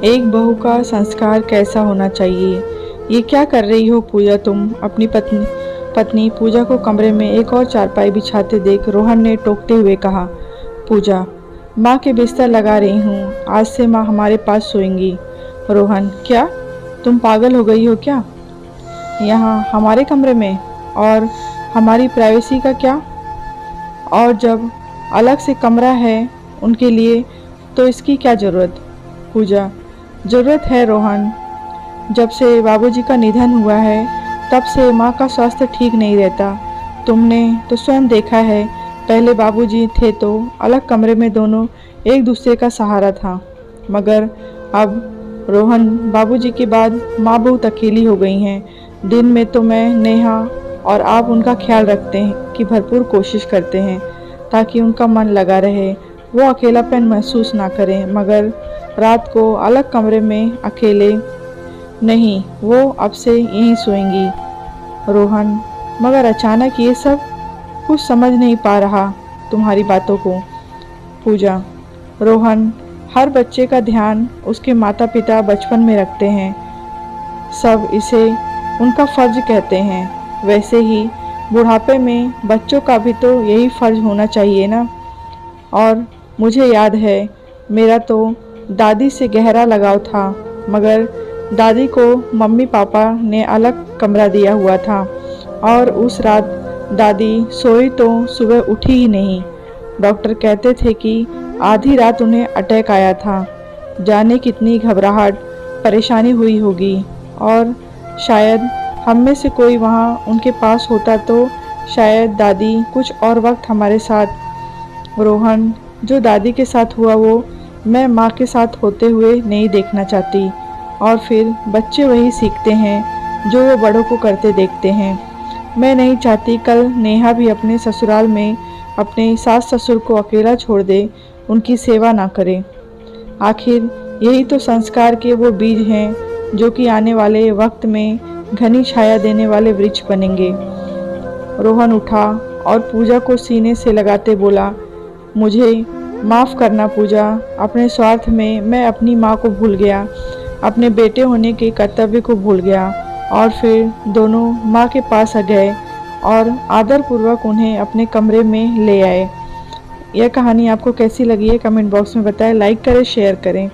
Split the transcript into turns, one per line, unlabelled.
एक बहू का संस्कार कैसा होना चाहिए। ये क्या कर रही हो पूजा तुम? अपनी पत्नी पूजा को कमरे में एक और चारपाई बिछाते देख रोहन ने टोकते हुए कहा। पूजा, माँ के बिस्तर लगा रही हूँ, आज से माँ हमारे पास सोएंगी। रोहन, क्या तुम पागल हो गई हो क्या? यहाँ हमारे कमरे में? और हमारी प्राइवेसी का क्या? और जब अलग से कमरा है उनके लिए तो इसकी क्या ज़रूरत? पूजा, ज़रूरत है रोहन। जब से बाबूजी का निधन हुआ है तब से माँ का स्वास्थ्य ठीक नहीं रहता। तुमने तो स्वयं देखा है, पहले बाबूजी थे तो अलग कमरे में दोनों एक दूसरे का सहारा था, मगर अब रोहन बाबूजी के बाद माँ बहुत अकेली हो गई हैं। दिन में तो मैं, नेहा और आप उनका ख्याल रखते हैं कि भरपूर कोशिश करते हैं ताकि उनका मन लगा रहे, वो अकेलापन महसूस ना करें, मगर रात को अलग कमरे में अकेले नहीं, वो अब से यहीं सोएंगी। रोहन, मगर अचानक ये सब कुछ समझ नहीं पा रहा तुम्हारी बातों को। पूजा, रोहन, हर बच्चे का ध्यान उसके माता पिता बचपन में रखते हैं, सब इसे उनका फर्ज कहते हैं। वैसे ही बुढ़ापे में बच्चों का भी तो यही फर्ज होना चाहिए ना। और मुझे याद है, मेरा तो दादी से गहरा लगाव था, मगर दादी को मम्मी पापा ने अलग कमरा दिया हुआ था और उस रात दादी सोई तो सुबह उठी ही नहीं। डॉक्टर कहते थे कि आधी रात उन्हें अटैक आया था। जाने कितनी घबराहट, परेशानी हुई होगी, और शायद हम में से कोई वहाँ उनके पास होता तो शायद दादी कुछ और वक्त हमारे साथ। रोहन, जो दादी के साथ हुआ वो मैं माँ के साथ होते हुए नहीं देखना चाहती। और फिर बच्चे वही सीखते हैं जो वो बड़ों को करते देखते हैं। मैं नहीं चाहती कल नेहा भी अपने ससुराल में अपने सास ससुर को अकेला छोड़ दे, उनकी सेवा ना करे। आखिर यही तो संस्कार के वो बीज हैं जो कि आने वाले वक्त में घनी छाया देने वाले वृक्ष बनेंगे। रोहन उठा और पूजा को सीने से लगाते बोला, मुझे माफ़ करना पूजा, अपने स्वार्थ में मैं अपनी माँ को भूल गया, अपने बेटे होने के कर्तव्य को भूल गया, और फिर दोनों माँ के पास आ गए और आदरपूर्वक उन्हें अपने कमरे में ले आए। यह कहानी आपको कैसी लगी है कमेंट बॉक्स में बताएं, लाइक करें, शेयर करें।